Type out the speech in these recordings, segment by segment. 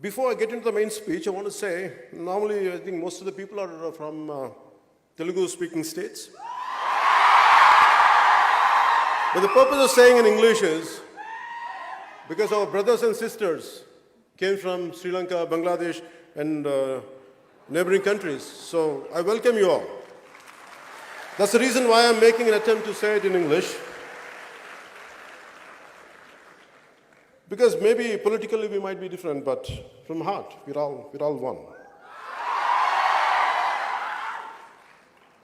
Before I get into the main speech, I want to say, normally I think most of the people are from Telugu-speaking states. But the purpose of saying in English is, because our brothers and sisters came from Sri Lanka, Bangladesh, and neighboring countries. So I welcome you all. That's the reason why I'm making an attempt to say it in English. Because maybe politically we might be different, but from heart, we're all one.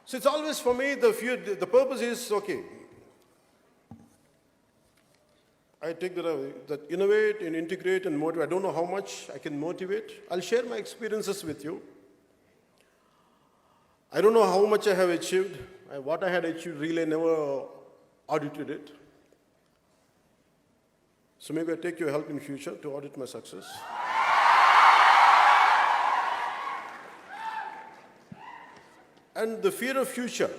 So it's always for me, the purpose is, okay, I take that innovate and integrate and motivate. I don't know how much I can motivate. I'll share my experiences with you. I don't know how much I have achieved. What I had achieved, really, I never audited it. So maybe I take your help in future to audit my success. And the fear of future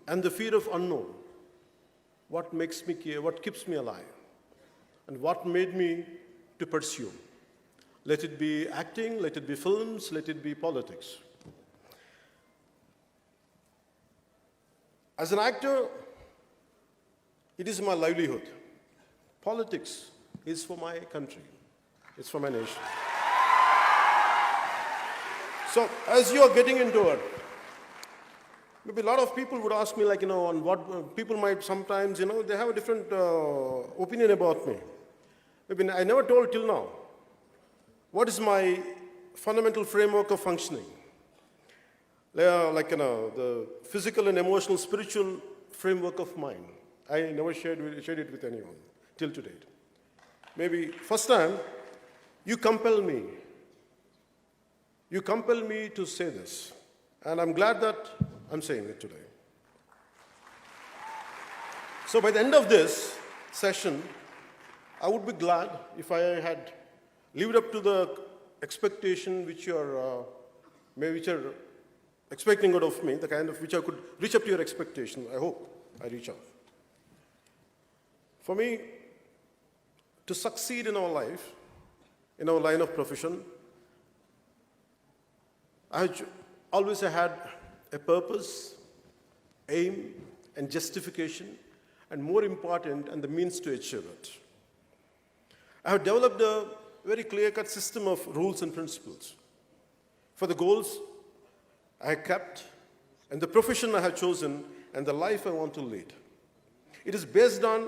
and the fear of unknown, what makes me care, what keeps me alive, and what made me to pursue. Let it be acting, let it be films, let it be politics. As an actor, it is my livelihood. Politics is for my country. It's for my nation. So as you are getting into it, maybe a lot of people would ask me, like, on what people might sometimes, they have a different opinion about me. Maybe I never told till now what is my fundamental framework of functioning. The physical and emotional, spiritual framework of mine. I never shared it with anyone till today. Maybe first time, you compel me. You compel me to say this. And I'm glad that I'm saying it today. So by the end of this session, I would be glad if I had lived up to the expectation which you're expecting out of me, the kind of which I could reach up to your expectation. I hope I reach out. For me, to succeed in our life, in our line of profession, I always had a purpose, aim, and justification, and more important, and the means to achieve it. I have developed a very clear-cut system of rules and principles for the goals I have kept, and the profession I have chosen, and the life I want to lead. It is based on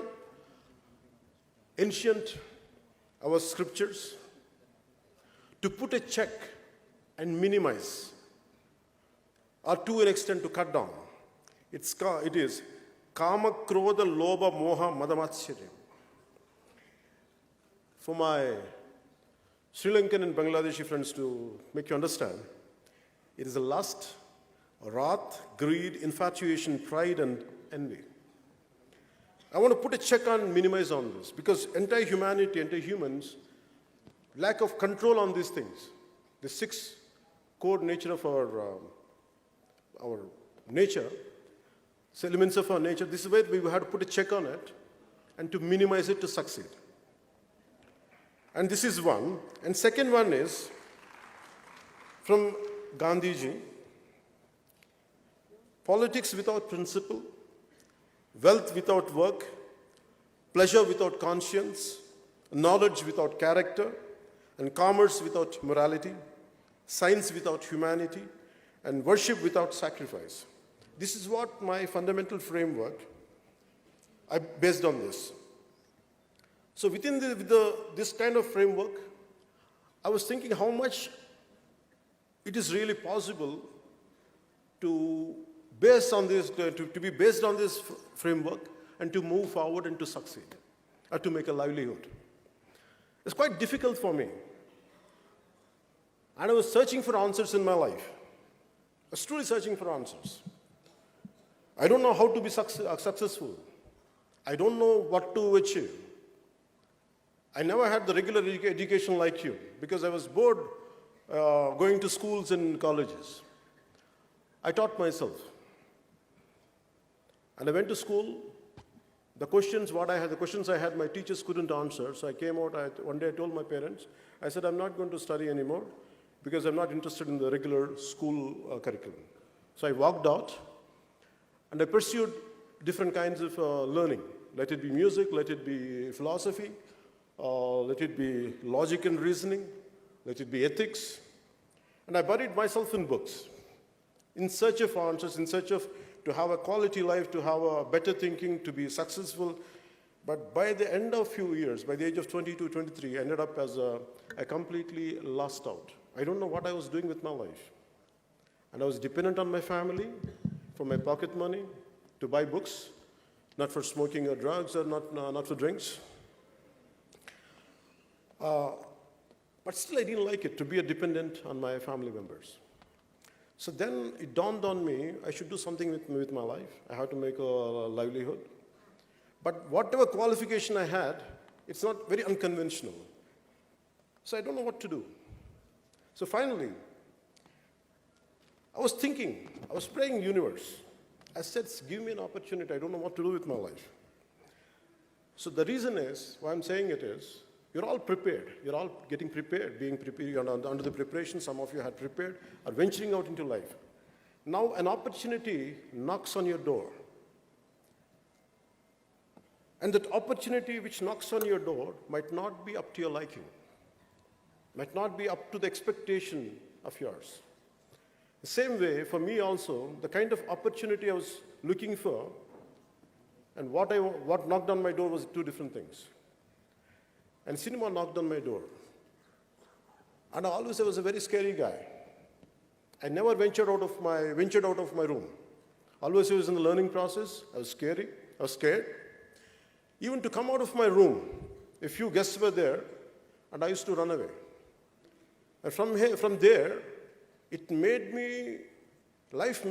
our scriptures, to put a check and minimize, or to an extent to cut down. It is Kama, Krodha, Lobha, Moha, Madamatsyaryam. For my Sri Lankan and Bangladeshi friends, to make you understand, it is a lust, wrath, greed, infatuation, pride, and envy. I want to put a check on, minimize on this, because entire humanity, entire humans, lack of control on these things. The 6 core nature of our nature, elements of our nature, this is where we have to put a check on it and to minimize it to succeed. And this is one. And second one is from Gandhiji: politics without principle, wealth without work, pleasure without conscience, knowledge without character, and commerce without morality, science without humanity, and worship without sacrifice. This is what my fundamental framework, I based on this. So within this kind of framework, I was thinking how much it is really possible to based on this, to be based on this framework and to move forward and to succeed, or to make a livelihood. It's quite difficult for me. And I was searching for answers in my life. I was truly searching for answers. I don't know how to be successful. I don't know what to achieve. I never had the regular education like you, because I was bored going to schools and colleges. I taught myself. And I went to school, The questions I had, my teachers couldn't answer. So I came out, one day I told my parents, I said, I'm not going to study anymore because I'm not interested in the regular school curriculum. So I walked out and I pursued different kinds of learning. Let it be music, let it be philosophy, let it be logic and reasoning, let it be ethics. And I buried myself in books, in search of answers, in search of to have a quality life, to have a better thinking, to be successful. But by the end of a few years, by the age of 22, 23, I ended up as a completely lost out. I don't know what I was doing with my life. And I was dependent on my family for my pocket money to buy books, not for smoking or drugs or not for drinks. But still I didn't like it to be a dependent on my family members. So then it dawned on me, I should do something with my life. I have to make a livelihood. But whatever qualification I had, it's not very unconventional. So I don't know what to do. So finally, I was thinking, I was praying universe. I said, give me an opportunity. I don't know what to do with my life. So the reason is, why I'm saying it is, you're all prepared. You're all getting prepared, being prepared. You're under the preparation. Some of you had prepared, are venturing out into life. Now an opportunity knocks on your door. And that opportunity which knocks on your door might not be up to your liking, might not be up to the expectation of yours. The same way, for me also, the kind of opportunity I was looking for and what knocked on my door was two different things. And cinema knocked on my door. And I was a very scary guy. I never ventured out of my room. Always I was in the learning process. I was scared. Even to come out of my room, a few guests were there, and I used to run away. And from there, life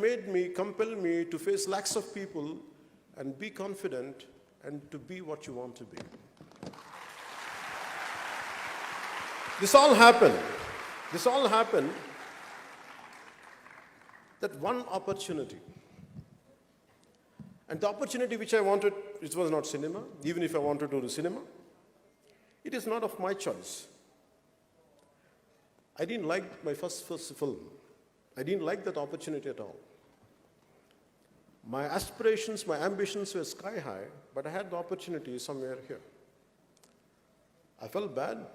compel me to face lakhs of people and be confident and to be what you want to be. This all happened, that one opportunity. And the opportunity which I wanted, it was not cinema, even if I wanted to do cinema. It is not of my choice. I didn't like my first film. I didn't like that opportunity at all. My aspirations, my ambitions were sky high, but I had the opportunity somewhere here. I felt bad.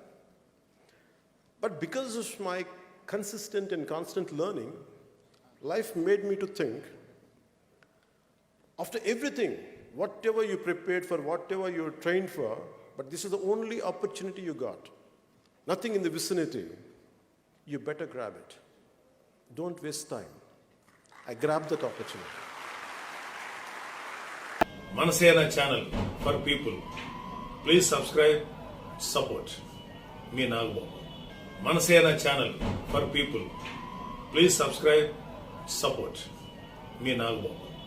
But because of my consistent and constant learning, life made me to think, after everything, whatever you prepared for, whatever you trained for, but this is the only opportunity you got. Nothing in the vicinity. You better grab it. Don't waste time. I grabbed that opportunity. Janasena channel for people. Please subscribe, support. Me Nagbabu. Janasena channel for people. Please subscribe, support. Me Nagbabu.